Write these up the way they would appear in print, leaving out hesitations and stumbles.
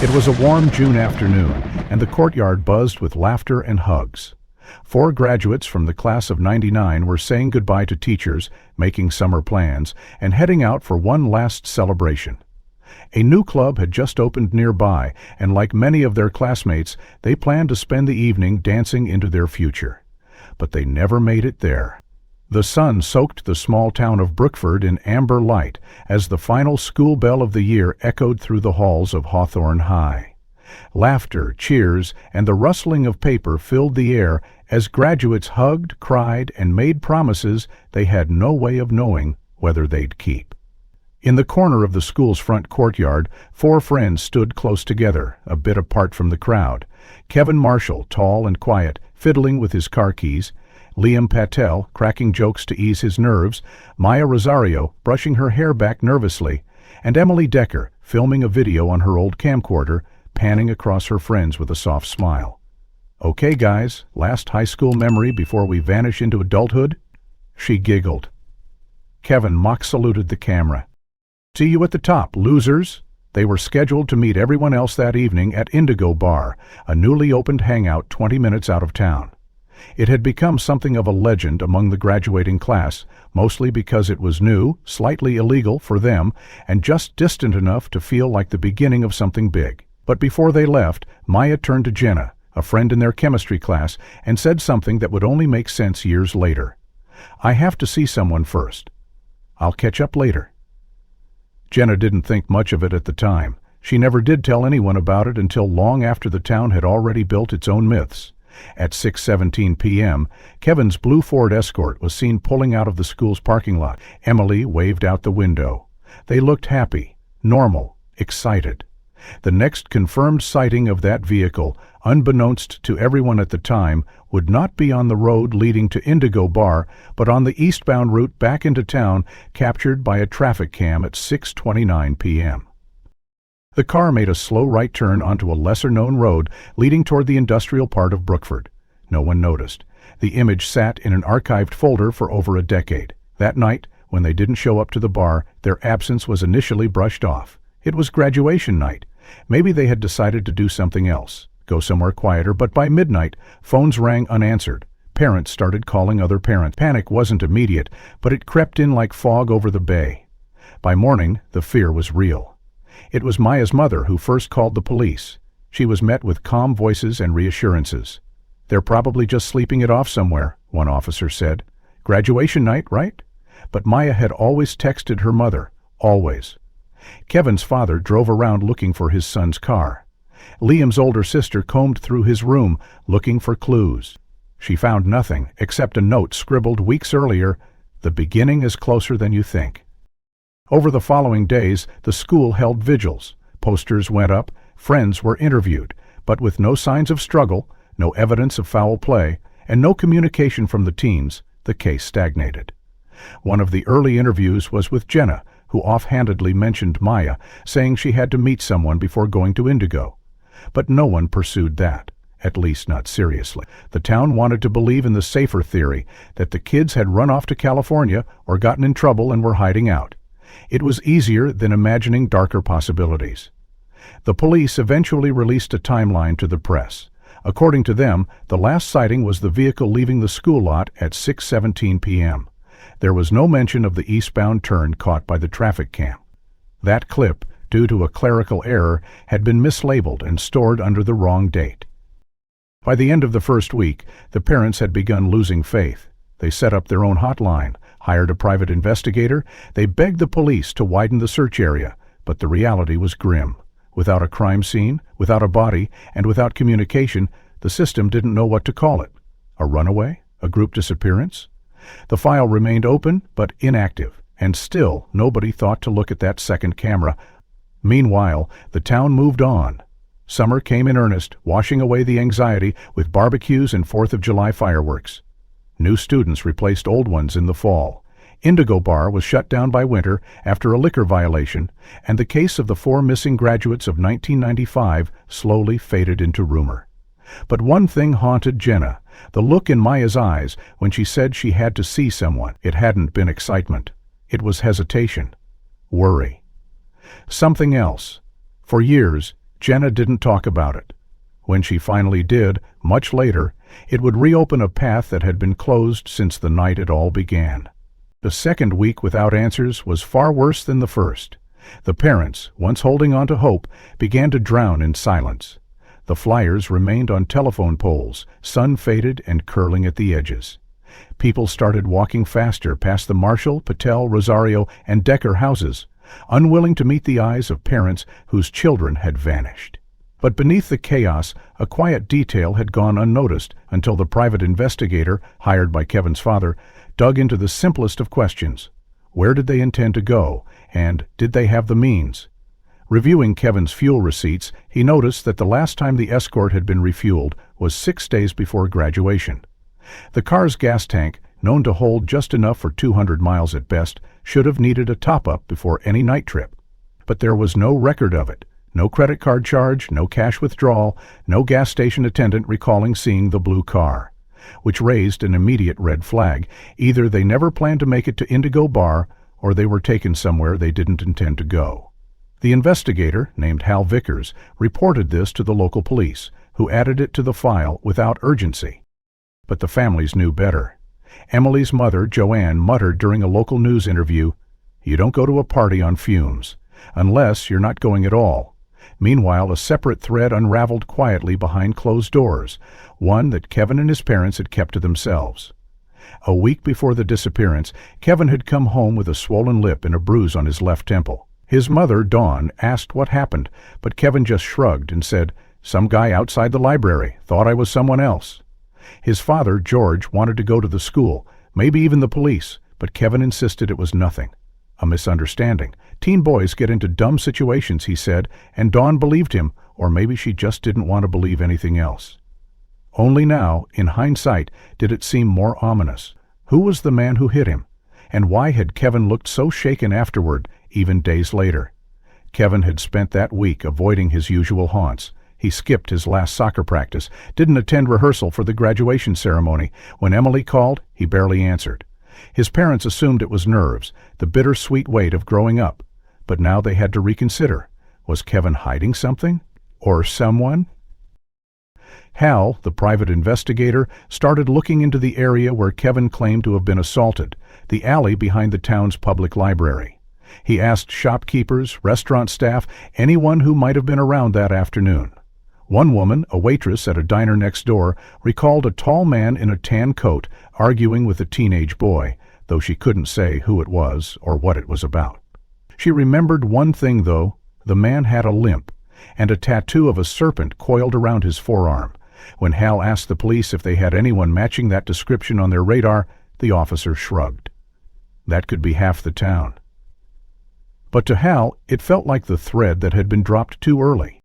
It was a warm June afternoon, and the courtyard buzzed with laughter and hugs. 4 graduates from the class of '99 were saying goodbye to teachers, making summer plans, and heading out for one last celebration. A new club had just opened nearby, and like many of their classmates, they planned to spend the evening dancing into their future. But they never made it there. The sun soaked the small town of Brookford in amber light as the final school bell of the year echoed through the halls of Hawthorne High. Laughter, cheers, and the rustling of paper filled the air as graduates hugged, cried, and made promises they had no way of knowing whether they'd keep. In the corner of the school's front courtyard, 4 friends stood close together, a bit apart from the crowd. Kevin Marshall, tall and quiet, fiddling with his car keys; Liam Patel, cracking jokes to ease his nerves; Maya Rosario, brushing her hair back nervously; and Emily Decker, filming a video on her old camcorder, panning across her friends with a soft smile. "Okay, guys, last high school memory before we vanish into adulthood?" She giggled. Kevin mock-saluted the camera. "See you at the top, losers!" They were scheduled to meet everyone else that evening at Indigo Bar, a newly opened hangout 20 minutes out of town. It had become something of a legend among the graduating class, mostly because it was new, slightly illegal for them, and just distant enough to feel like the beginning of something big. But before they left, Maya turned to Jenna, a friend in their chemistry class, and said something that would only make sense years later. "I have to see someone first. I'll catch up later." Jenna didn't think much of it at the time. She never did tell anyone about it until long after the town had already built its own myths. At 6:17 p.m., Kevin's blue Ford Escort was seen pulling out of the school's parking lot. Emily waved out the window. They looked happy, normal, excited. The next confirmed sighting of that vehicle, unbeknownst to everyone at the time, would not be on the road leading to Indigo Bar, but on the eastbound route back into town, captured by a traffic cam at 6:29 p.m. The car made a slow right turn onto a lesser-known road leading toward the industrial part of Brookford. No one noticed. The image sat in an archived folder for over a decade. That night, when they didn't show up to the bar, their absence was initially brushed off. It was graduation night. Maybe they had decided to do something else, go somewhere quieter, but by midnight, phones rang unanswered. Parents started calling other parents. Panic wasn't immediate, but it crept in like fog over the bay. By morning, the fear was real. It was Maya's mother who first called the police. She was met with calm voices and reassurances. "They're probably just sleeping it off somewhere," one officer said. "Graduation night, right?" But Maya had always texted her mother, always. Kevin's father drove around looking for his son's car. Liam's older sister combed through his room, looking for clues. She found nothing except a note scribbled weeks earlier: "The beginning is closer than you think." Over the following days, the school held vigils. Posters went up, friends were interviewed, but with no signs of struggle, no evidence of foul play, and no communication from the teens, the case stagnated. One of the early interviews was with Jenna, who offhandedly mentioned Maya, saying she had to meet someone before going to Indigo. But no one pursued that, at least not seriously. The town wanted to believe in the safer theory, that the kids had run off to California or gotten in trouble and were hiding out. It was easier than imagining darker possibilities. The police eventually released a timeline to the press. According to them, the last sighting was the vehicle leaving the school lot at 6:17 p.m. There was no mention of the eastbound turn caught by the traffic cam. That clip, due to a clerical error, had been mislabeled and stored under the wrong date. By the end of the first week, the parents had begun losing faith. They set up their own hotline, hired a private investigator. They begged the police to widen the search area, but the reality was grim. Without a crime scene, without a body, and without communication, the system didn't know what to call it. A runaway? A group disappearance? The file remained open but inactive, and still nobody thought to look at that second camera. Meanwhile, the town moved on. Summer came in earnest, washing away the anxiety with barbecues and 4th of July fireworks. New students replaced old ones in the fall. Indigo Bar was shut down by winter after a liquor violation, and the case of the 4 missing graduates of 1995 slowly faded into rumor. But one thing haunted Jenna, the look in Maya's eyes when she said she had to see someone. It hadn't been excitement. It was hesitation. Worry. Something else. For years, Jenna didn't talk about it. When she finally did, much later, it would reopen a path that had been closed since the night it all began. The second week without answers was far worse than the first. The parents, once holding on to hope, began to drown in silence. The flyers remained on telephone poles, sun-faded and curling at the edges. People started walking faster past the Marshall, Patel, Rosario, and Decker houses, unwilling to meet the eyes of parents whose children had vanished. But beneath the chaos, a quiet detail had gone unnoticed until the private investigator, hired by Kevin's father, dug into the simplest of questions. Where did they intend to go, and did they have the means? Reviewing Kevin's fuel receipts, he noticed that the last time the Escort had been refueled was 6 days before graduation. The car's gas tank, known to hold just enough for 200 miles at best, should have needed a top-up before any night trip. But there was no record of it. No credit card charge, no cash withdrawal, no gas station attendant recalling seeing the blue car, which raised an immediate red flag. Either they never planned to make it to Indigo Bar, or they were taken somewhere they didn't intend to go. The investigator, named Hal Vickers, reported this to the local police, who added it to the file without urgency. But the families knew better. Emily's mother, Joanne, muttered during a local news interview, "You don't go to a party on fumes, unless you're not going at all." Meanwhile, a separate thread unraveled quietly behind closed doors, one that Kevin and his parents had kept to themselves. A week before the disappearance, Kevin had come home with a swollen lip and a bruise on his left temple. His mother, Dawn, asked what happened, but Kevin just shrugged and said, "Some guy outside the library, thought I was someone else." His father, George, wanted to go to the school, maybe even the police, but Kevin insisted it was nothing. A misunderstanding. Teen boys get into dumb situations, he said, and Dawn believed him, or maybe she just didn't want to believe anything else. Only now, in hindsight, did it seem more ominous. Who was the man who hit him? And why had Kevin looked so shaken afterward, even days later? Kevin had spent that week avoiding his usual haunts. He skipped his last soccer practice, didn't attend rehearsal for the graduation ceremony. When Emily called, he barely answered. His parents assumed it was nerves, the bittersweet weight of growing up. But now they had to reconsider. Was Kevin hiding something? Or someone? Hal, the private investigator, started looking into the area where Kevin claimed to have been assaulted, the alley behind the town's public library. He asked shopkeepers, restaurant staff, anyone who might have been around that afternoon. One woman, a waitress at a diner next door, recalled a tall man in a tan coat arguing with a teenage boy, though she couldn't say who it was or what it was about. She remembered one thing, though. The man had a limp, and a tattoo of a serpent coiled around his forearm. When Hal asked the police if they had anyone matching that description on their radar, the officer shrugged. That could be half the town. But to Hal, it felt like the thread that had been dropped too early.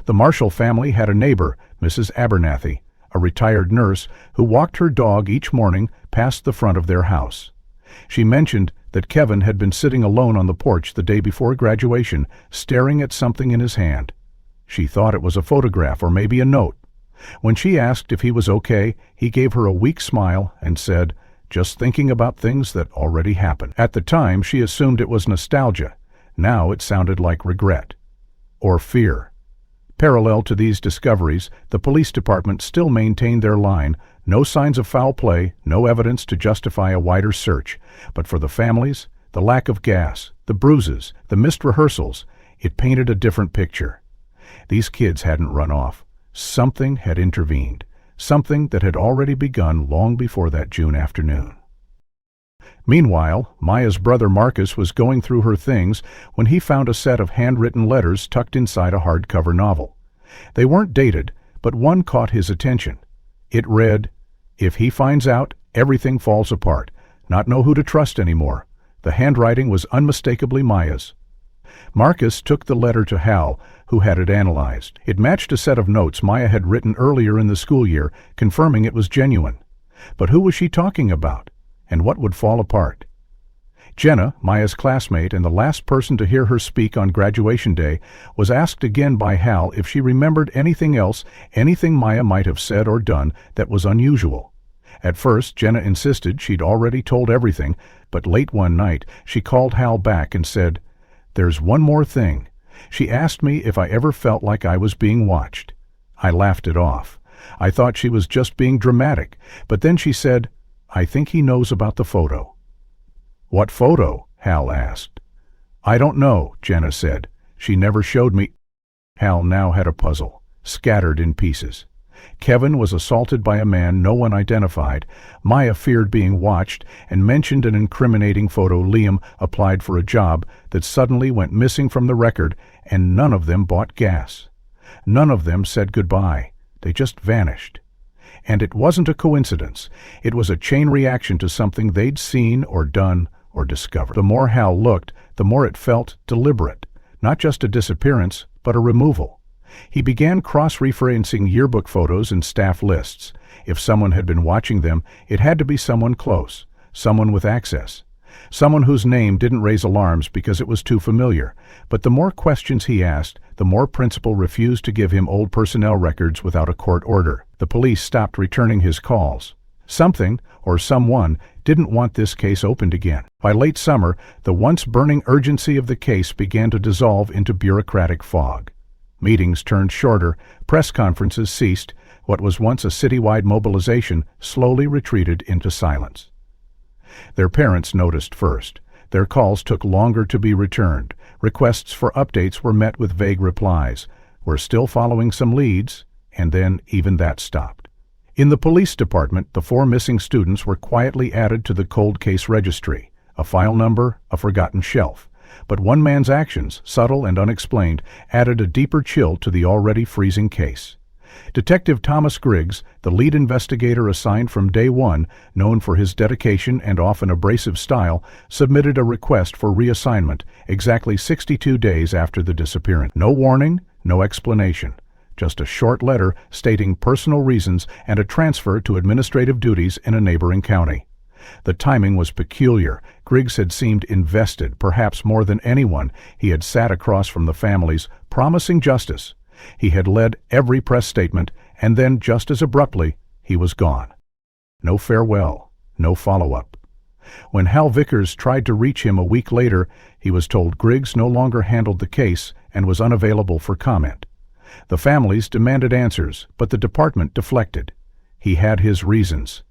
The Marshall family had a neighbor, Mrs. Abernathy, a retired nurse who walked her dog each morning past the front of their house. She mentioned that Kevin had been sitting alone on the porch the day before graduation, staring at something in his hand. She thought it was a photograph or maybe a note. When she asked if he was okay, he gave her a weak smile and said, "Just thinking about things that already happened." At the time, she assumed it was nostalgia. Now it sounded like regret. Or fear. Parallel to these discoveries, the police department still maintained their line: no signs of foul play, no evidence to justify a wider search. But for the families, the lack of gas, the bruises, the missed rehearsals, it painted a different picture. These kids hadn't run off. Something had intervened, something that had already begun long before that June afternoon. Meanwhile, Maya's brother Marcus was going through her things when he found a set of handwritten letters tucked inside a hardcover novel. They weren't dated, but one caught his attention. It read, "If he finds out, everything falls apart. Not know who to trust anymore." The handwriting was unmistakably Maya's. Marcus took the letter to Hal, who had it analyzed. It matched a set of notes Maya had written earlier in the school year, confirming it was genuine. But who was she talking about? And what would fall apart? Jenna, Maya's classmate and the last person to hear her speak on graduation day, was asked again by Hal if she remembered anything else, anything Maya might have said or done that was unusual. At first, Jenna insisted she'd already told everything, but late one night she called Hal back and said, "There's one more thing. She asked me if I ever felt like I was being watched. I laughed it off. I thought she was just being dramatic, but then she said, "I think he knows about the photo." "What photo?" Hal asked. "I don't know," Jenna said. "She never showed me." Hal now had a puzzle, scattered in pieces. Kevin was assaulted by a man no one identified. Maya feared being watched and mentioned an incriminating photo. Liam applied for a job that suddenly went missing from the record, and none of them bought gas. None of them said goodbye. They just vanished. And it wasn't a coincidence. It was a chain reaction to something they'd seen or done or discovered. The more Hal looked, the more it felt deliberate. Not just a disappearance, but a removal. He began cross-referencing yearbook photos and staff lists. If someone had been watching them, it had to be someone close, someone with access, someone whose name didn't raise alarms because it was too familiar. But the more questions he asked, the more Principal refused to give him old personnel records without a court order. The police stopped returning his calls. Something, or someone, didn't want this case opened again. By late summer, the once burning urgency of the case began to dissolve into bureaucratic fog. Meetings turned shorter, press conferences ceased, what was once a citywide mobilization slowly retreated into silence. Their parents noticed first. Their calls took longer to be returned. Requests for updates were met with vague replies. "We're still following some leads," and then even that stopped. In the police department, the 4 missing students were quietly added to the cold case registry, a file number, a forgotten shelf. But one man's actions, subtle and unexplained, added a deeper chill to the already freezing case. Detective Thomas Griggs, the lead investigator assigned from day one, known for his dedication and often abrasive style, submitted a request for reassignment exactly 62 days after the disappearance. No warning, no explanation. Just a short letter stating personal reasons and a transfer to administrative duties in a neighboring county. The timing was peculiar. Griggs had seemed invested, perhaps more than anyone. He had sat across from the families, promising justice. He had led every press statement, and then, just as abruptly, he was gone. No farewell, no follow-up. When Hal Vickers tried to reach him a week later, he was told Griggs no longer handled the case and was unavailable for comment. The families demanded answers, but the department deflected. He had his reasons.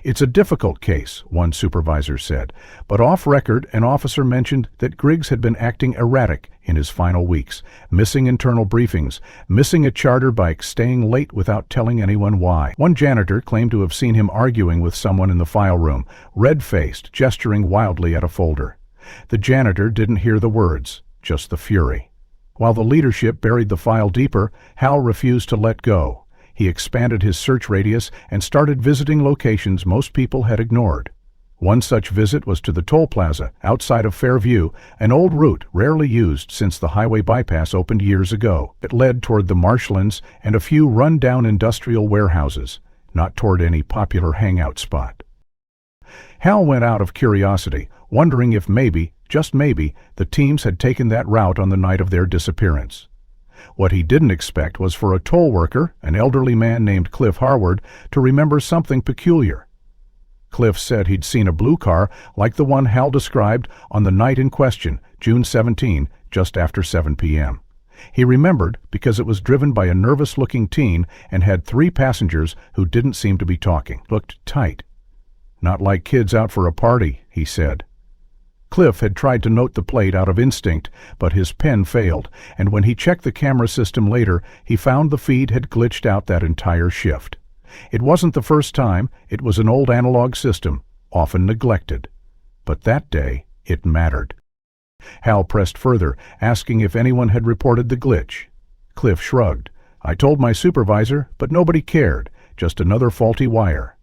"It's a difficult case," one supervisor said, but off-record an officer mentioned that Griggs had been acting erratic in his final weeks, missing internal briefings, missing a charter bike, staying late without telling anyone why. One janitor claimed to have seen him arguing with someone in the file room, red-faced, gesturing wildly at a folder. The janitor didn't hear the words, just the fury. While the leadership buried the file deeper, Hal refused to let go. He expanded his search radius and started visiting locations most people had ignored. One such visit was to the toll plaza outside of Fairview, an old route rarely used since the highway bypass opened years ago. It led toward the marshlands and a few run-down industrial warehouses, not toward any popular hangout spot. Hal went out of curiosity, wondering if maybe, just maybe, the teams had taken that route on the night of their disappearance. What he didn't expect was for a toll worker, an elderly man named Cliff Harward, to remember something peculiar. Cliff said he'd seen a blue car like the one Hal described on the night in question, June 17, just after 7 p.m. He remembered because it was driven by a nervous-looking teen and had 3 passengers who didn't seem to be talking. Looked tight. "Not like kids out for a party," he said. Cliff had tried to note the plate out of instinct, but his pen failed, and when he checked the camera system later, he found the feed had glitched out that entire shift. It wasn't the first time. It was an old analog system, often neglected. But that day, it mattered. Hal pressed further, asking if anyone had reported the glitch. Cliff shrugged. "I told my supervisor, but nobody cared. Just another faulty wire."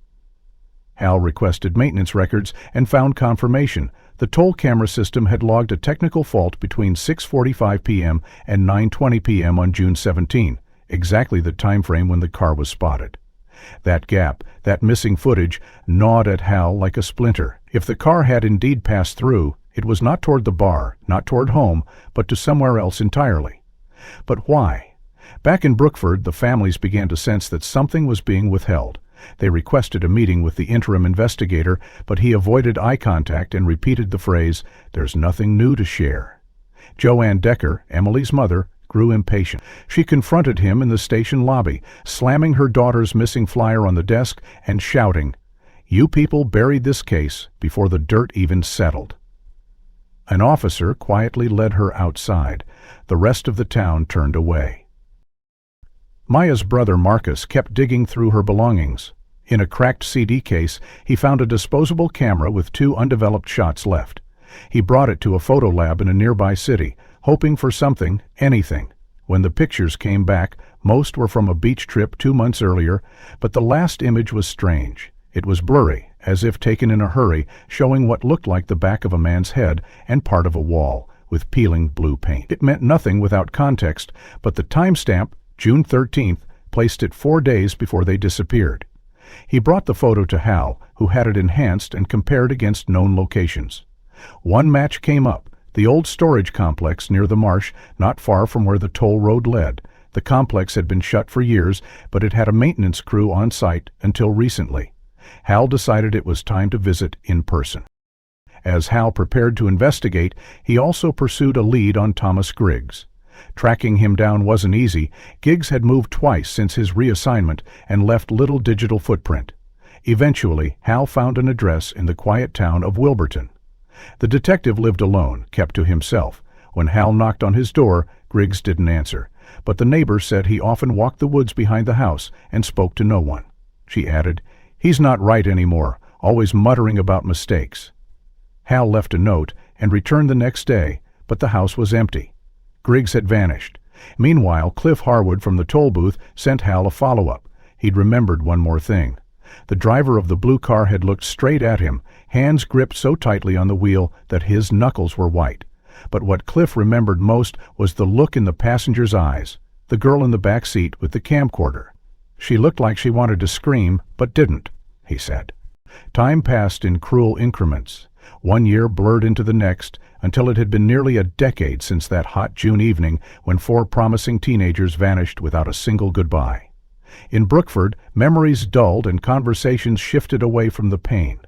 Hal requested maintenance records and found confirmation. The toll camera system had logged a technical fault between 6:45 p.m. and 9:20 p.m. on June 17, exactly the time frame when the car was spotted. That gap, that missing footage, gnawed at Hal like a splinter. If the car had indeed passed through, it was not toward the bar, not toward home, but to somewhere else entirely. But why? Back in Brookford, the families began to sense that something was being withheld. They requested a meeting with the interim investigator, but he avoided eye contact and repeated the phrase, "There's nothing new to share." Joanne Decker, Emily's mother, grew impatient. She confronted him in the station lobby, slamming her daughter's missing flyer on the desk and shouting, "You people buried this case before the dirt even settled." An officer quietly led her outside. The rest of the town turned away. Maya's brother Marcus kept digging through her belongings. In a cracked CD case, he found a disposable camera with 2 undeveloped shots left. He brought it to a photo lab in a nearby city, hoping for something, anything. When the pictures came back, most were from a beach trip 2 months earlier, but the last image was strange. It was blurry, as if taken in a hurry, showing what looked like the back of a man's head and part of a wall, with peeling blue paint. It meant nothing without context, but the timestamp, June 13th, placed it 4 days before they disappeared. He brought the photo to Hal, who had it enhanced and compared against known locations. One match came up, the old storage complex near the marsh, not far from where the toll road led. The complex had been shut for years, but it had a maintenance crew on site until recently. Hal decided it was time to visit in person. As Hal prepared to investigate, he also pursued a lead on Thomas Griggs. Tracking him down wasn't easy. Griggs had moved twice since his reassignment and left little digital footprint. Eventually, Hal found an address in the quiet town of Wilburton. The detective lived alone, kept to himself. When Hal knocked on his door, Griggs didn't answer, but the neighbor said he often walked the woods behind the house and spoke to no one. She added, "He's not right anymore, always muttering about mistakes." Hal left a note and returned the next day, but the house was empty. Griggs had vanished. Meanwhile, Cliff Harwood from the toll booth sent Hal a follow-up. He'd remembered one more thing. The driver of the blue car had looked straight at him, hands gripped so tightly on the wheel that his knuckles were white. But what Cliff remembered most was the look in the passenger's eyes, the girl in the back seat with the camcorder. "She looked like she wanted to scream, but didn't," he said. Time passed in cruel increments. 1 year blurred into the next, until it had been nearly a decade since that hot June evening when 4 promising teenagers vanished without a single goodbye. In Brookford, memories dulled and conversations shifted away from the pain.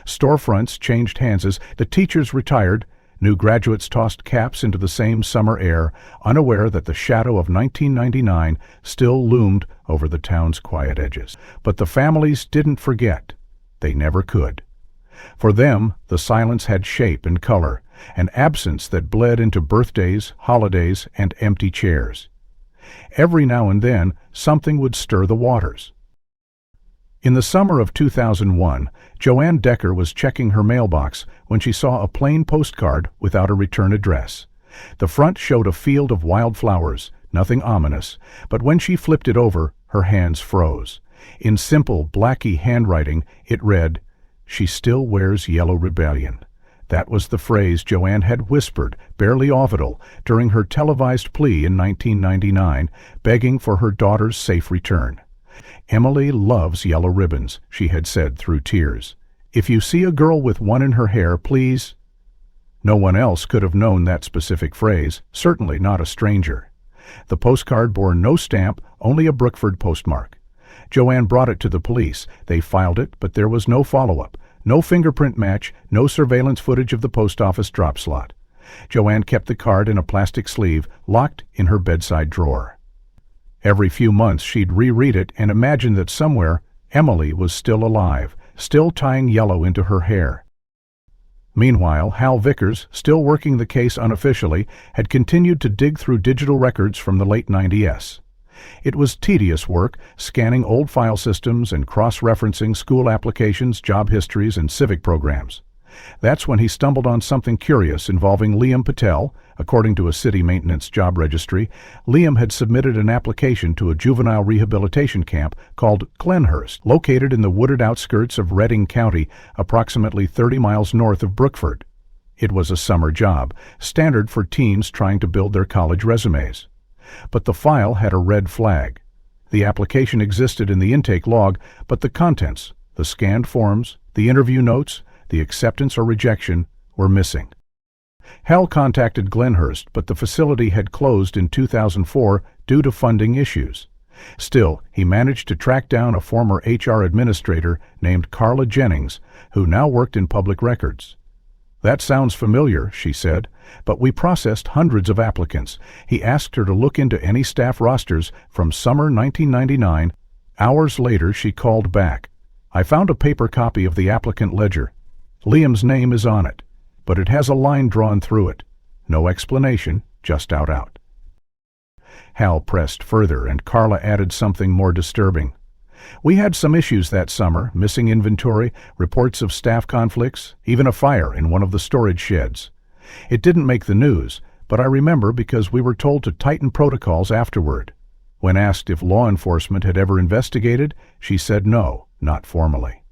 Storefronts changed hands as the teachers retired. New graduates tossed caps into the same summer air, unaware that the shadow of 1999 still loomed over the town's quiet edges. But the families didn't forget. They never could. For them, the silence had shape and color, an absence that bled into birthdays, holidays, and empty chairs. Every now and then, something would stir the waters. In the summer of 2001, Joanne Decker was checking her mailbox when she saw a plain postcard without a return address. The front showed a field of wildflowers, nothing ominous, but when she flipped it over, her hands froze. In simple, blacky handwriting, it read, "She still wears yellow rebellion." That was the phrase Joanne had whispered, barely audible, during her televised plea in 1999, begging for her daughter's safe return. "Emily loves yellow ribbons," she had said through tears. "If you see a girl with one in her hair, please—" No one else could have known that specific phrase, certainly not a stranger. The postcard bore no stamp, only a Brookford postmark. Joanne brought it to the police. They filed it, but there was no follow-up. No fingerprint match, no surveillance footage of the post office drop slot. Joanne kept the card in a plastic sleeve, locked in her bedside drawer. Every few months she'd reread it and imagine that somewhere Emily was still alive, still tying yellow into her hair. Meanwhile, Hal Vickers, still working the case unofficially, had continued to dig through digital records from the late 90s. It was tedious work, scanning old file systems and cross-referencing school applications, job histories, and civic programs. That's when he stumbled on something curious involving Liam Patel. According to a city maintenance job registry, Liam had submitted an application to a juvenile rehabilitation camp called Glenhurst, located in the wooded outskirts of Redding County, approximately 30 miles north of Brookford. It was a summer job, standard for teens trying to build their college resumes. But the file had a red flag. The application existed in the intake log, but the contents, the scanned forms, the interview notes, the acceptance or rejection, were missing. Hal contacted Glenhurst, but the facility had closed in 2004 due to funding issues. Still, he managed to track down a former HR administrator named Carla Jennings, who now worked in public records. "That sounds familiar," she said, "but we processed hundreds of applicants." He asked her to look into any staff rosters from summer 1999. Hours later, she called back. "I found a paper copy of the applicant ledger. Liam's name is on it, but it has a line drawn through it. No explanation, just out. Hal pressed further, and Carla added something more disturbing. "We had some issues that summer, missing inventory, reports of staff conflicts, even a fire in one of the storage sheds. It didn't make the news, but I remember because we were told to tighten protocols afterward." When asked if law enforcement had ever investigated, she said no, not formally.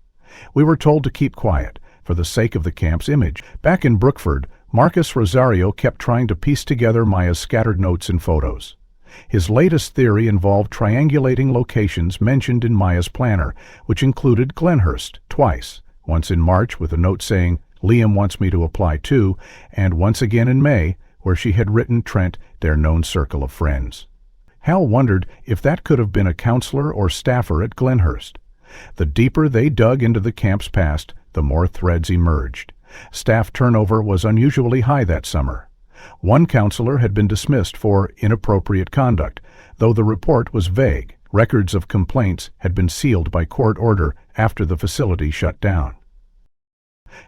"We were told to keep quiet, for the sake of the camp's image." Back in Brookford, Marcus Rosario kept trying to piece together Maya's scattered notes and photos. His latest theory involved triangulating locations mentioned in Maya's planner, which included Glenhurst twice, once in March with a note saying, "Liam wants me to apply too," and once again in May, where she had written Trent, their known circle of friends. Hal wondered if that could have been a counselor or staffer at Glenhurst. The deeper they dug into the camp's past, the more threads emerged. Staff turnover was unusually high that summer. One counselor had been dismissed for inappropriate conduct, though the report was vague. Records of complaints had been sealed by court order after the facility shut down.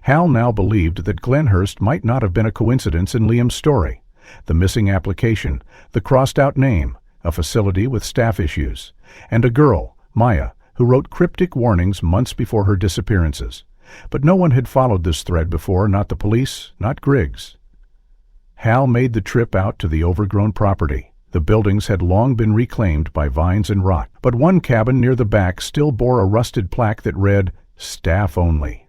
Hal now believed that Glenhurst might not have been a coincidence in Liam's story. The missing application, the crossed-out name, a facility with staff issues, and a girl, Maya, who wrote cryptic warnings months before her disappearances. But no one had followed this thread before, not the police, not Griggs. Hal made the trip out to the overgrown property. The buildings had long been reclaimed by vines and rot, but one cabin near the back still bore a rusted plaque that read, "Staff Only."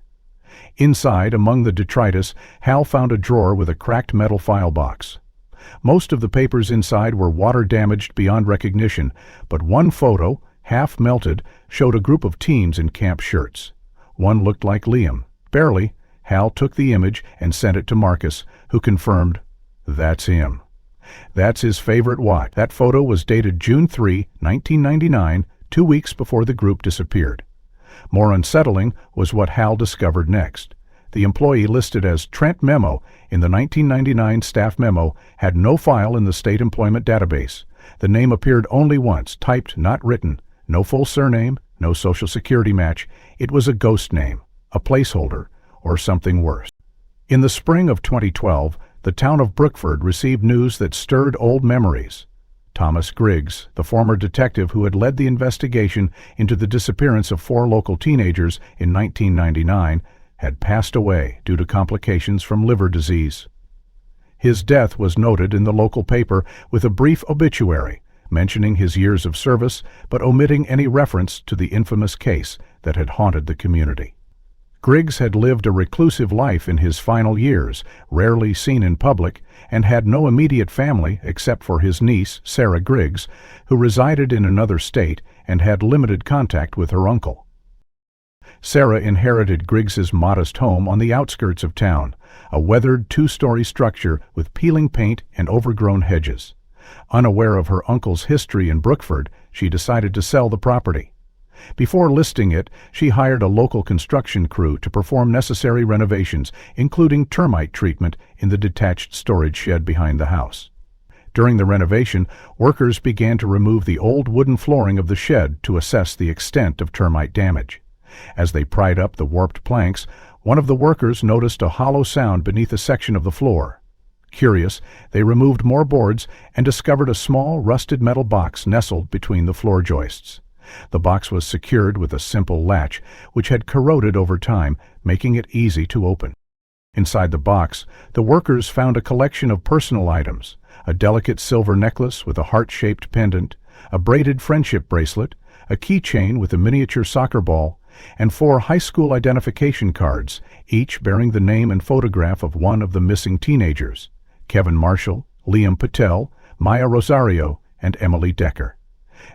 Inside, among the detritus, Hal found a drawer with a cracked metal file box. Most of the papers inside were water-damaged beyond recognition, but one photo, half melted, showed a group of teens in camp shirts. One looked like Liam. Barely, Hal took the image and sent it to Marcus, who confirmed, "That's him. That's his favorite watch." That photo was dated June 3, 1999, 2 weeks before the group disappeared. More unsettling was what Hal discovered next. The employee listed as Trent Memo in the 1999 staff memo had no file in the state employment database. The name appeared only once, typed, not written. No full surname, no social security match. It was a ghost name, a placeholder, or something worse. In the spring of 2012, the town of Brookford received news that stirred old memories. Thomas Griggs, the former detective who had led the investigation into the disappearance of 4 local teenagers in 1999, had passed away due to complications from liver disease. His death was noted in the local paper with a brief obituary, mentioning his years of service but omitting any reference to the infamous case that had haunted the community. Griggs had lived a reclusive life in his final years, rarely seen in public, and had no immediate family except for his niece, Sarah Griggs, who resided in another state and had limited contact with her uncle. Sarah inherited Griggs's modest home on the outskirts of town, a weathered 2-story structure with peeling paint and overgrown hedges. Unaware of her uncle's history in Brookford, she decided to sell the property. Before listing it, she hired a local construction crew to perform necessary renovations, including termite treatment in the detached storage shed behind the house. During the renovation, workers began to remove the old wooden flooring of the shed to assess the extent of termite damage. As they pried up the warped planks, one of the workers noticed a hollow sound beneath a section of the floor. Curious, they removed more boards and discovered a small, rusted metal box nestled between the floor joists. The box was secured with a simple latch, which had corroded over time, making it easy to open. Inside the box, the workers found a collection of personal items: a delicate silver necklace with a heart-shaped pendant, a braided friendship bracelet, a keychain with a miniature soccer ball, and 4 high school identification cards, each bearing the name and photograph of one of the missing teenagers: Kevin Marshall, Liam Patel, Maya Rosario, and Emily Decker.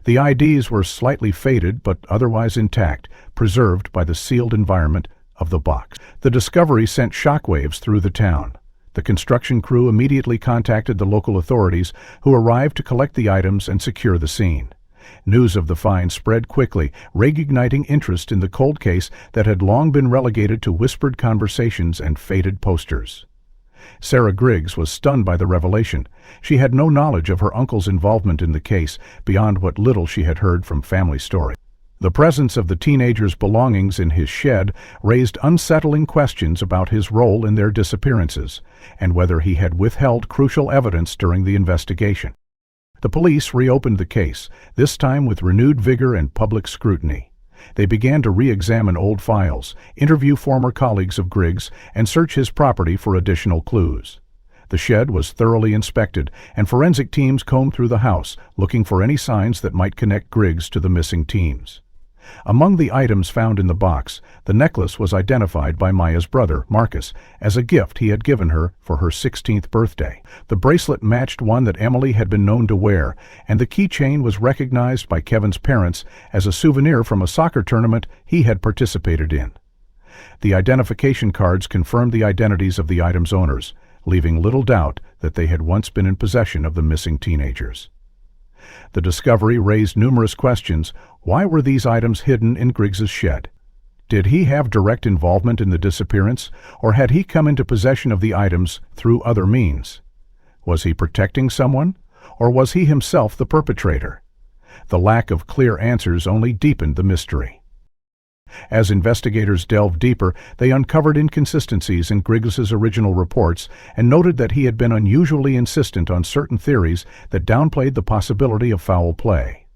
The IDs were slightly faded but otherwise intact, preserved by the sealed environment of the box. The discovery sent shockwaves through the town. The construction crew immediately contacted the local authorities, who arrived to collect the items and secure the scene. News of the find spread quickly, reigniting interest in the cold case that had long been relegated to whispered conversations and faded posters. Sarah Griggs was stunned by the revelation. She had no knowledge of her uncle's involvement in the case beyond what little she had heard from family stories. The presence of the teenager's belongings in his shed raised unsettling questions about his role in their disappearances and whether he had withheld crucial evidence during the investigation. The police reopened the case, this time with renewed vigor and public scrutiny. They began to re-examine old files, interview former colleagues of Griggs, and search his property for additional clues. The shed was thoroughly inspected, and forensic teams combed through the house, looking for any signs that might connect Griggs to the missing teens. Among the items found in the box, the necklace was identified by Maya's brother, Marcus, as a gift he had given her for her 16th birthday. The bracelet matched one that Emily had been known to wear, and the keychain was recognized by Kevin's parents as a souvenir from a soccer tournament he had participated in. The identification cards confirmed the identities of the item's owners, leaving little doubt that they had once been in possession of the missing teenagers. The discovery raised numerous questions. Why were these items hidden in Griggs's shed? Did he have direct involvement in the disappearance, or had he come into possession of the items through other means? Was he protecting someone, or was he himself the perpetrator? The lack of clear answers only deepened the mystery. As investigators delved deeper, they uncovered inconsistencies in Griggs's original reports and noted that he had been unusually insistent on certain theories that downplayed the possibility of foul play.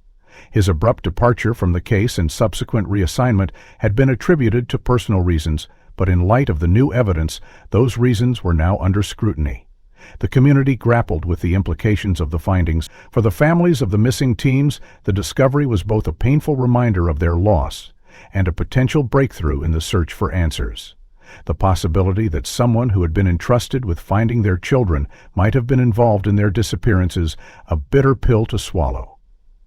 His abrupt departure from the case and subsequent reassignment had been attributed to personal reasons, but in light of the new evidence, those reasons were now under scrutiny. The community grappled with the implications of the findings. For the families of the missing teens, the discovery was both a painful reminder of their loss and a potential breakthrough in the search for answers. The possibility that someone who had been entrusted with finding their children might have been involved in their disappearances, a bitter pill to swallow.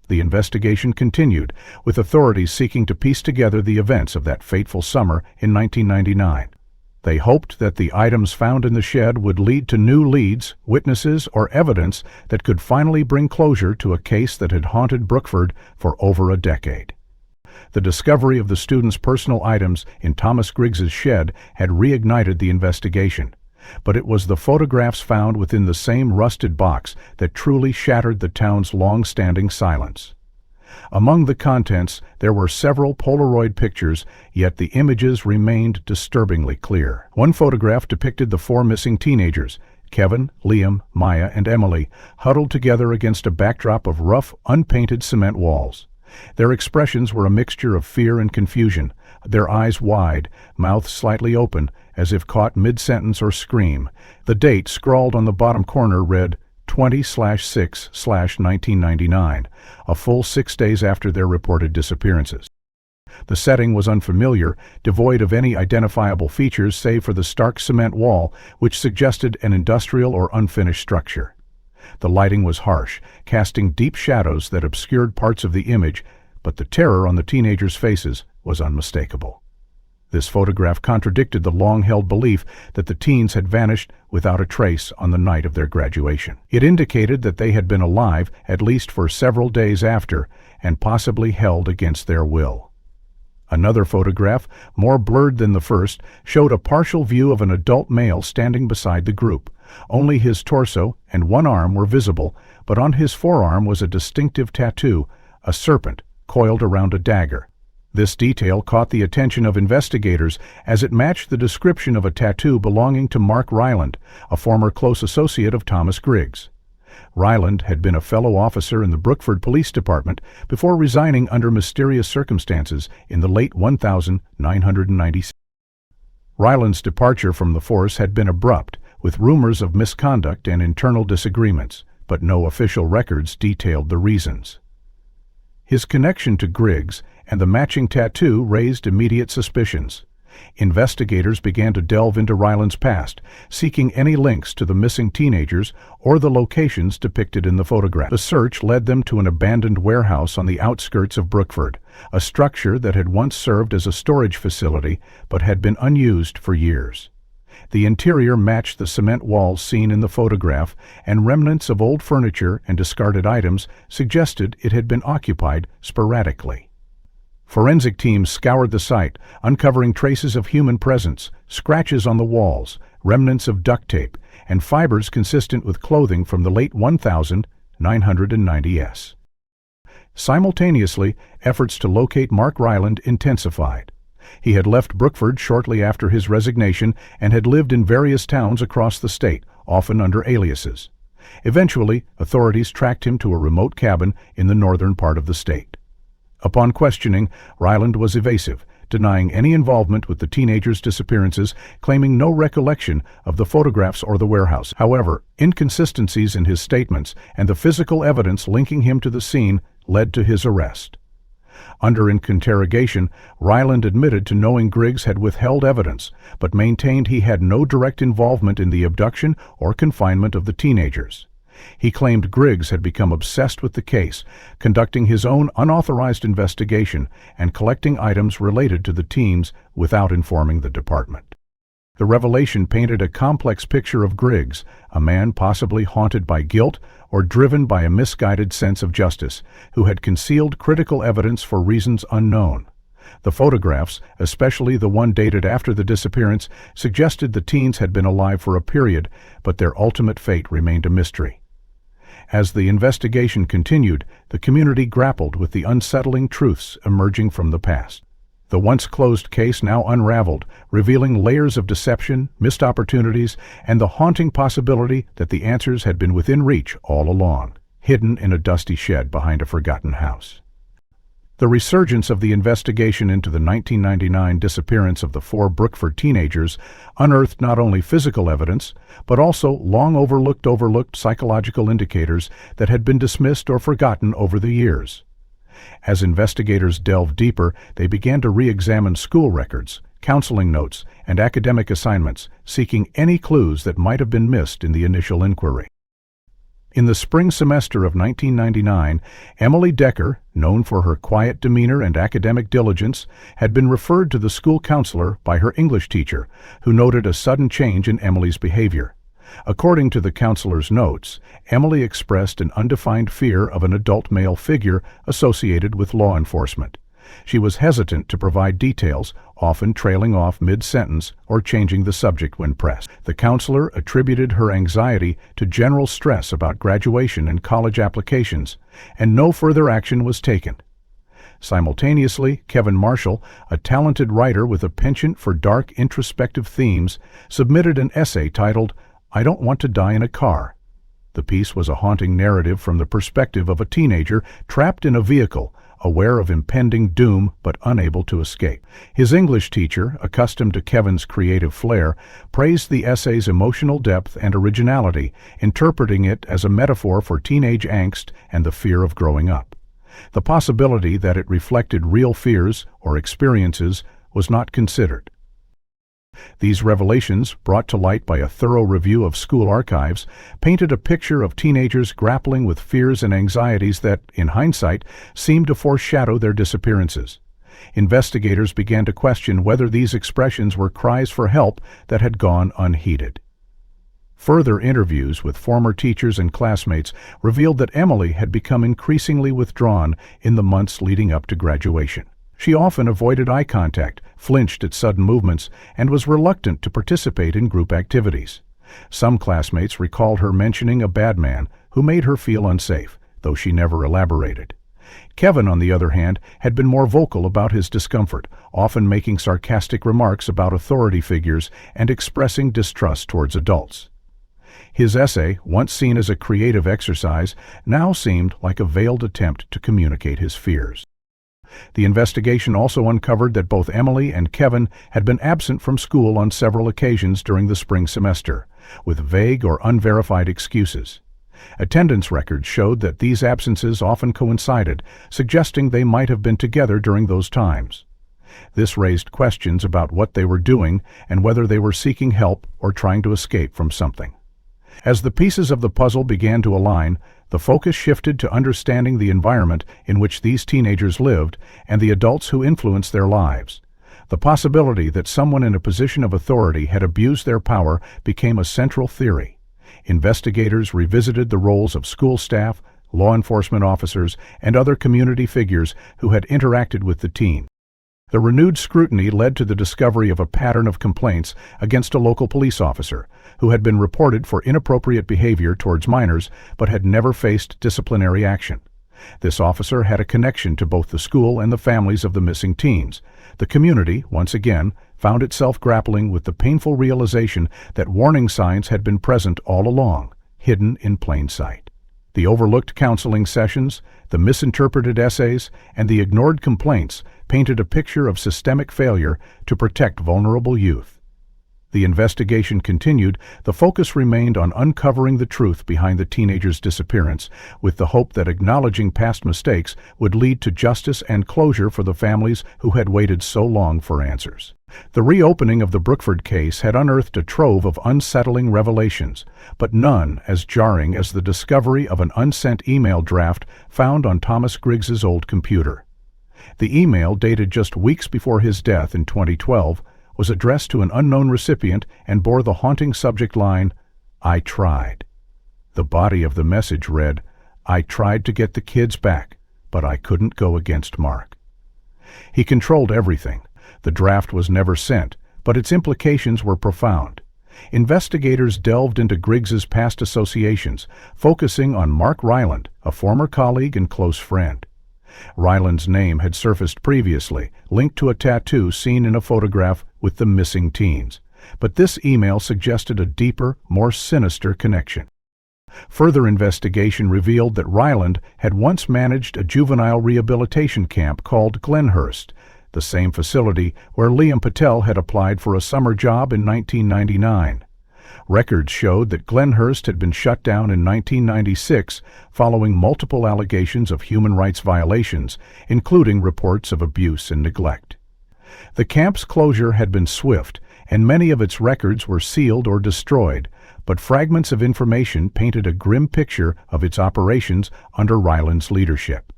The investigation continued, with authorities seeking to piece together the events of that fateful summer in 1999. They hoped that the items found in the shed would lead to new leads, witnesses, or evidence that could finally bring closure to a case that had haunted Brookford for over a decade. The discovery of the students' personal items in Thomas Griggs's shed had reignited the investigation, but it was the photographs found within the same rusted box that truly shattered the town's long-standing silence. Among the contents, there were several Polaroid pictures, yet the images remained disturbingly clear. One photograph depicted the four missing teenagers, Kevin, Liam, Maya, and Emily, huddled together against a backdrop of rough, unpainted cement walls. Their expressions were a mixture of fear and confusion, their eyes wide, mouths slightly open, as if caught mid-sentence or scream. The date scrawled on the bottom corner read 20/6/1999, a full 6 days after their reported disappearances. The setting was unfamiliar, devoid of any identifiable features save for the stark cement wall, which suggested an industrial or unfinished structure. The lighting was harsh, casting deep shadows that obscured parts of the image, but the terror on the teenagers' faces was unmistakable. This photograph contradicted the long-held belief that the teens had vanished without a trace on the night of their graduation. It indicated that they had been alive at least for several days after, and possibly held against their will. Another photograph, more blurred than the first, showed a partial view of an adult male standing beside the group. Only his torso and one arm were visible, but on his forearm was a distinctive tattoo, a serpent coiled around a dagger. This detail caught the attention of investigators as it matched the description of a tattoo belonging to Mark Ryland, a former close associate of Thomas Griggs. Ryland had been a fellow officer in the Brookford Police Department before resigning under mysterious circumstances in the late 1996. Ryland's departure from the force had been abrupt, with rumors of misconduct and internal disagreements, but no official records detailed the reasons. His connection to Griggs and the matching tattoo raised immediate suspicions. Investigators began to delve into Ryland's past, seeking any links to the missing teenagers or the locations depicted in the photograph. The search led them to an abandoned warehouse on the outskirts of Brookford, a structure that had once served as a storage facility but had been unused for years. The interior matched the cement walls seen in the photograph, and remnants of old furniture and discarded items suggested it had been occupied sporadically. Forensic teams scoured the site, uncovering traces of human presence, scratches on the walls, remnants of duct tape, and fibers consistent with clothing from the late 1990s. Simultaneously, efforts to locate Mark Ryland intensified. He had left Brookford shortly after his resignation and had lived in various towns across the state, often under aliases. Eventually, authorities tracked him to a remote cabin in the northern part of the state. Upon questioning, Ryland was evasive, denying any involvement with the teenagers' disappearances, claiming no recollection of the photographs or the warehouse. However, inconsistencies in his statements and the physical evidence linking him to the scene led to his arrest. Under interrogation, Ryland admitted to knowing Griggs had withheld evidence, but maintained he had no direct involvement in the abduction or confinement of the teenagers. He claimed Griggs had become obsessed with the case, conducting his own unauthorized investigation and collecting items related to the teens without informing the department. The revelation painted a complex picture of Griggs, a man possibly haunted by guilt or driven by a misguided sense of justice, who had concealed critical evidence for reasons unknown. The photographs, especially the one dated after the disappearance, suggested the teens had been alive for a period, but their ultimate fate remained a mystery. As the investigation continued, the community grappled with the unsettling truths emerging from the past. The once-closed case now unraveled, revealing layers of deception, missed opportunities, and the haunting possibility that the answers had been within reach all along, hidden in a dusty shed behind a forgotten house. The resurgence of the investigation into the 1999 disappearance of the 4 Brookford teenagers unearthed not only physical evidence, but also long overlooked psychological indicators that had been dismissed or forgotten over the years. As investigators delved deeper, they began to re-examine school records, counseling notes, and academic assignments, seeking any clues that might have been missed in the initial inquiry. In the spring semester of 1999, Emily Decker, known for her quiet demeanor and academic diligence, had been referred to the school counselor by her English teacher, who noted a sudden change in Emily's behavior. According to the counselor's notes, Emily expressed an undefined fear of an adult male figure associated with law enforcement. She was hesitant to provide details, often trailing off mid-sentence or changing the subject when pressed. The counselor attributed her anxiety to general stress about graduation and college applications, and no further action was taken. Simultaneously, Kevin Marshall, a talented writer with a penchant for dark, introspective themes, submitted an essay titled, "I Don't Want to Die in a Car." The piece was a haunting narrative from the perspective of a teenager trapped in a vehicle, aware of impending doom but unable to escape. His English teacher, accustomed to Kevin's creative flair, praised the essay's emotional depth and originality, interpreting it as a metaphor for teenage angst and the fear of growing up. The possibility that it reflected real fears or experiences was not considered. These revelations, brought to light by a thorough review of school archives, painted a picture of teenagers grappling with fears and anxieties that, in hindsight, seemed to foreshadow their disappearances. Investigators began to question whether these expressions were cries for help that had gone unheeded. Further interviews with former teachers and classmates revealed that Emily had become increasingly withdrawn in the months leading up to graduation. She often avoided eye contact, flinched at sudden movements, and was reluctant to participate in group activities. Some classmates recalled her mentioning a bad man who made her feel unsafe, though she never elaborated. Kevin, on the other hand, had been more vocal about his discomfort, often making sarcastic remarks about authority figures and expressing distrust towards adults. His essay, once seen as a creative exercise, now seemed like a veiled attempt to communicate his fears. The investigation also uncovered that both Emily and Kevin had been absent from school on several occasions during the spring semester, with vague or unverified excuses. Attendance records showed that these absences often coincided, suggesting they might have been together during those times. This raised questions about what they were doing and whether they were seeking help or trying to escape from something. As the pieces of the puzzle began to align, the focus shifted to understanding the environment in which these teenagers lived and the adults who influenced their lives. The possibility that someone in a position of authority had abused their power became a central theory. Investigators revisited the roles of school staff, law enforcement officers, and other community figures who had interacted with the teen. The renewed scrutiny led to the discovery of a pattern of complaints against a local police officer who had been reported for inappropriate behavior towards minors but had never faced disciplinary action. This officer had a connection to both the school and the families of the missing teens. The community, once again, found itself grappling with the painful realization that warning signs had been present all along, hidden in plain sight. The overlooked counseling sessions, the misinterpreted essays, and the ignored complaints painted a picture of systemic failure to protect vulnerable youth. The investigation continued. The focus remained on uncovering the truth behind the teenager's disappearance, with the hope that acknowledging past mistakes would lead to justice and closure for the families who had waited so long for answers. The reopening of the Brookford case had unearthed a trove of unsettling revelations, but none as jarring as the discovery of an unsent email draft found on Thomas Griggs's old computer. The email, dated just weeks before his death in 2012, was addressed to an unknown recipient and bore the haunting subject line, "I tried." The body of the message read, "I tried to get the kids back, but I couldn't go against Mark." He controlled everything. The draft was never sent, but its implications were profound. Investigators delved into Griggs's past associations, focusing on Mark Ryland, a former colleague and close friend. Ryland's name had surfaced previously, linked to a tattoo seen in a photograph with the missing teens, but this email suggested a deeper, more sinister connection. Further investigation revealed that Ryland had once managed a juvenile rehabilitation camp called Glenhurst, the same facility where Liam Patel had applied for a summer job in 1999. Records showed that Glenhurst had been shut down in 1996 following multiple allegations of human rights violations, including reports of abuse and neglect. The camp's closure had been swift, and many of its records were sealed or destroyed, but fragments of information painted a grim picture of its operations under Ryland's leadership.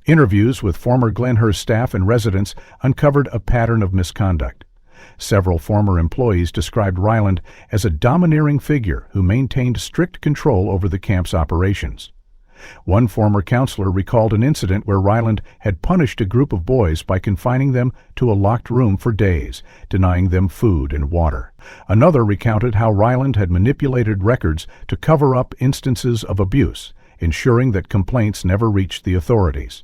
Interviews with former Glenhurst staff and residents uncovered a pattern of misconduct. Several former employees described Ryland as a domineering figure who maintained strict control over the camp's operations. One former counselor recalled an incident where Ryland had punished a group of boys by confining them to a locked room for days, denying them food and water. Another recounted how Ryland had manipulated records to cover up instances of abuse, ensuring that complaints never reached the authorities.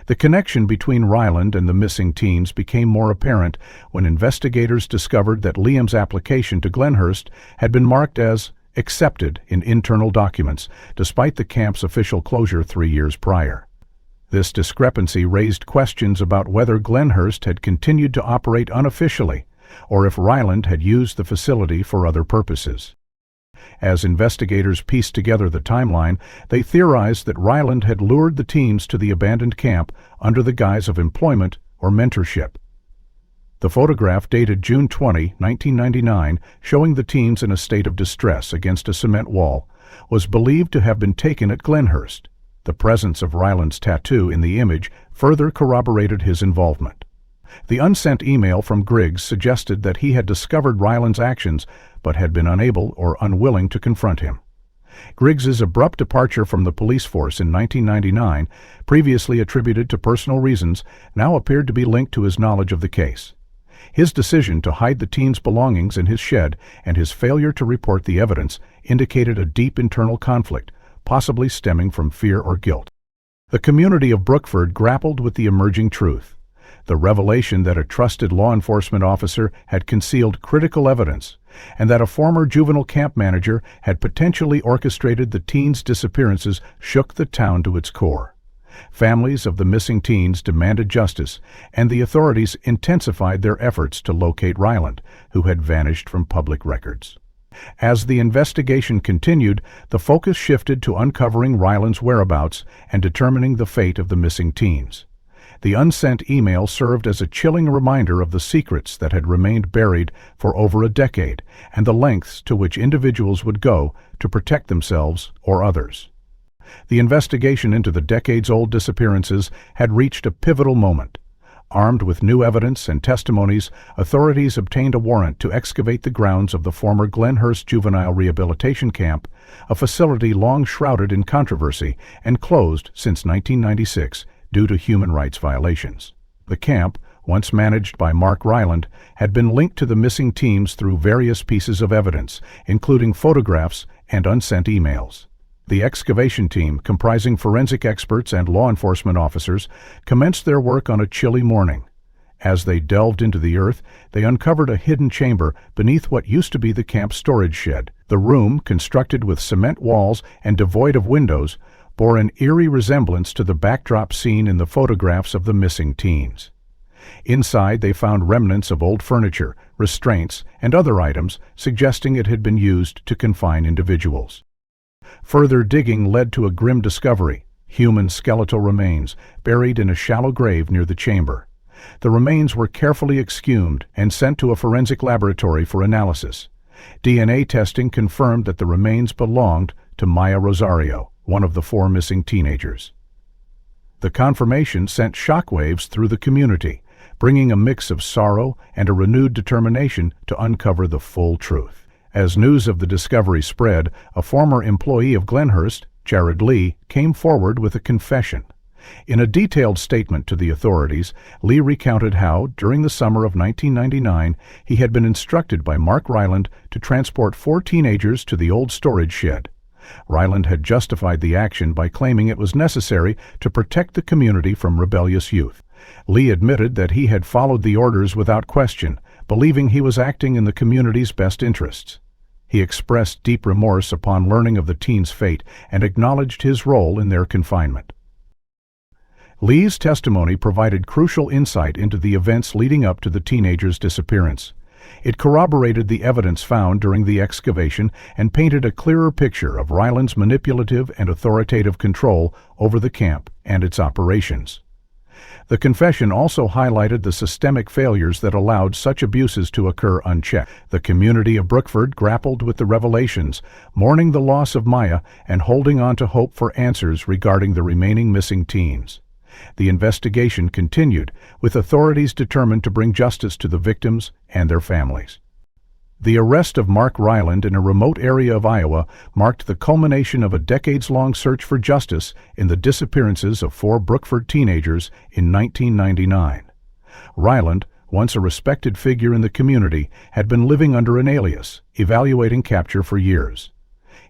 The connection between Ryland and the missing teens became more apparent when investigators discovered that Liam's application to Glenhurst had been marked as accepted in internal documents, despite the camp's official closure 3 years prior. This discrepancy raised questions about whether Glenhurst had continued to operate unofficially, or if Ryland had used the facility for other purposes. As investigators pieced together the timeline, they theorized that Ryland had lured the teens to the abandoned camp under the guise of employment or mentorship. The photograph, dated June 20, 1999, showing the teens in a state of distress against a cement wall, was believed to have been taken at Glenhurst. The presence of Ryland's tattoo in the image further corroborated his involvement. The unsent email from Griggs suggested that he had discovered Ryland's actions but had been unable or unwilling to confront him. Griggs's abrupt departure from the police force in 1999, previously attributed to personal reasons, now appeared to be linked to his knowledge of the case. His decision to hide the teens' belongings in his shed and his failure to report the evidence indicated a deep internal conflict, possibly stemming from fear or guilt. The community of Brookford grappled with the emerging truth. The revelation that a trusted law enforcement officer had concealed critical evidence, and that a former juvenile camp manager had potentially orchestrated the teens' disappearances shook the town to its core. Families of the missing teens demanded justice, and the authorities intensified their efforts to locate Ryland, who had vanished from public records. As the investigation continued, the focus shifted to uncovering Ryland's whereabouts and determining the fate of the missing teens. The unsent email served as a chilling reminder of the secrets that had remained buried for over a decade and the lengths to which individuals would go to protect themselves or others. The investigation into the decades-old disappearances had reached a pivotal moment. Armed with new evidence and testimonies, authorities obtained a warrant to excavate the grounds of the former Glenhurst Juvenile Rehabilitation Camp, a facility long shrouded in controversy and closed since 1996 due to human rights violations. The camp, once managed by Mark Ryland, had been linked to the missing teens through various pieces of evidence, including photographs and unsent emails. The excavation team, comprising forensic experts and law enforcement officers, commenced their work on a chilly morning. As they delved into the earth, they uncovered a hidden chamber beneath what used to be the camp's storage shed. The room, constructed with cement walls and devoid of windows, bore an eerie resemblance to the backdrop seen in the photographs of the missing teens. Inside, they found remnants of old furniture, restraints, and other items, suggesting it had been used to confine individuals. Further digging led to a grim discovery: human skeletal remains buried in a shallow grave near the chamber. The remains were carefully exhumed and sent to a forensic laboratory for analysis. DNA testing confirmed that the remains belonged to Maya Rosario, one of the 4 missing teenagers. The confirmation sent shockwaves through the community, bringing a mix of sorrow and a renewed determination to uncover the full truth. As news of the discovery spread, a former employee of Glenhurst, Jared Lee, came forward with a confession. In a detailed statement to the authorities, Lee recounted how, during the summer of 1999, he had been instructed by Mark Ryland to transport 4 teenagers to the old storage shed. Ryland had justified the action by claiming it was necessary to protect the community from rebellious youth. Lee admitted that he had followed the orders without question, believing he was acting in the community's best interests. He expressed deep remorse upon learning of the teens' fate and acknowledged his role in their confinement. Lee's testimony provided crucial insight into the events leading up to the teenagers' disappearance. It corroborated the evidence found during the excavation and painted a clearer picture of Ryland's manipulative and authoritative control over the camp and its operations. The confession also highlighted the systemic failures that allowed such abuses to occur unchecked. The community of Brookford grappled with the revelations, mourning the loss of Maya and holding on to hope for answers regarding the remaining missing teens. The investigation continued, with authorities determined to bring justice to the victims and their families. The arrest of Mark Ryland in a remote area of Iowa marked the culmination of a decades-long search for justice in the disappearances of 4 Brookford teenagers in 1999. Ryland, once a respected figure in the community, had been living under an alias, evaluating capture for years.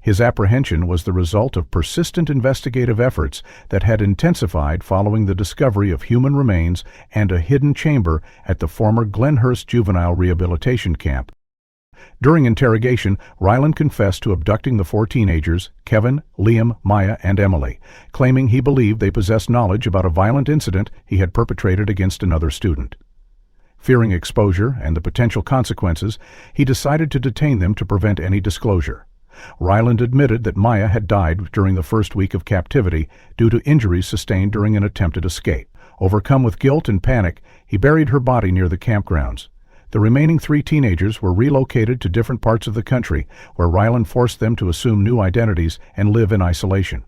His apprehension was the result of persistent investigative efforts that had intensified following the discovery of human remains and a hidden chamber at the former Glenhurst Juvenile Rehabilitation Camp. During interrogation, Ryland confessed to abducting the 4 teenagers, Kevin, Liam, Maya, and Emily, claiming he believed they possessed knowledge about a violent incident he had perpetrated against another student. Fearing exposure and the potential consequences, he decided to detain them to prevent any disclosure. Ryland admitted that Maya had died during the first week of captivity due to injuries sustained during an attempted escape. Overcome with guilt and panic, he buried her body near the campgrounds. The remaining 3 teenagers were relocated to different parts of the country, where Ryland forced them to assume new identities and live in isolation.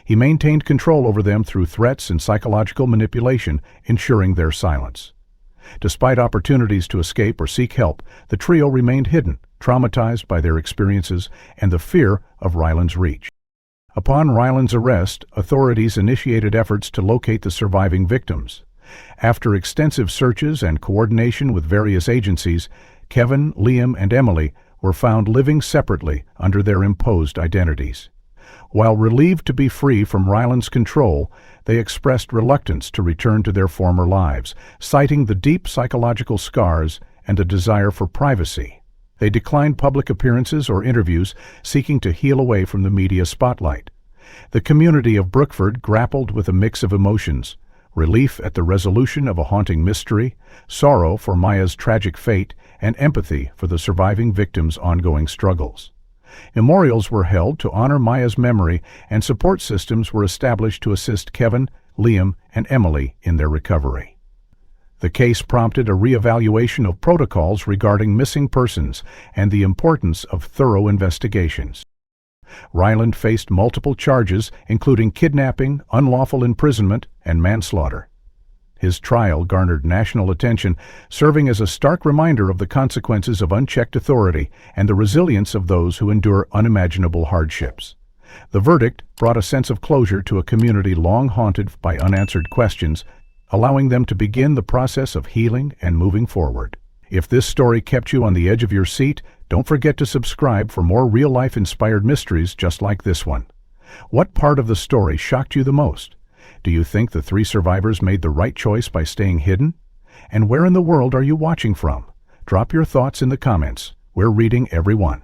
He maintained control over them through threats and psychological manipulation, ensuring their silence. Despite opportunities to escape or seek help, the trio remained hidden, traumatized by their experiences and the fear of Ryland's reach. Upon Ryland's arrest, authorities initiated efforts to locate the surviving victims. After extensive searches and coordination with various agencies, Kevin, Liam, and Emily were found living separately under their imposed identities. While relieved to be free from Ryland's control, they expressed reluctance to return to their former lives, citing the deep psychological scars and a desire for privacy. They declined public appearances or interviews, seeking to heal away from the media spotlight. The community of Brookford grappled with a mix of emotions: relief at the resolution of a haunting mystery, sorrow for Maya's tragic fate, and empathy for the surviving victims' ongoing struggles. Memorials were held to honor Maya's memory, and support systems were established to assist Kevin, Liam, and Emily in their recovery. The case prompted a reevaluation of protocols regarding missing persons and the importance of thorough investigations. Ryland faced multiple charges, including kidnapping, unlawful imprisonment, and manslaughter. His trial garnered national attention, serving as a stark reminder of the consequences of unchecked authority and the resilience of those who endure unimaginable hardships. The verdict brought a sense of closure to a community long haunted by unanswered questions, allowing them to begin the process of healing and moving forward. If this story kept you on the edge of your seat, don't forget to subscribe for more real-life inspired mysteries just like this one. What part of the story shocked you the most? Do you think the 3 survivors made the right choice by staying hidden? And where in the world are you watching from? Drop your thoughts in the comments. We're reading every one.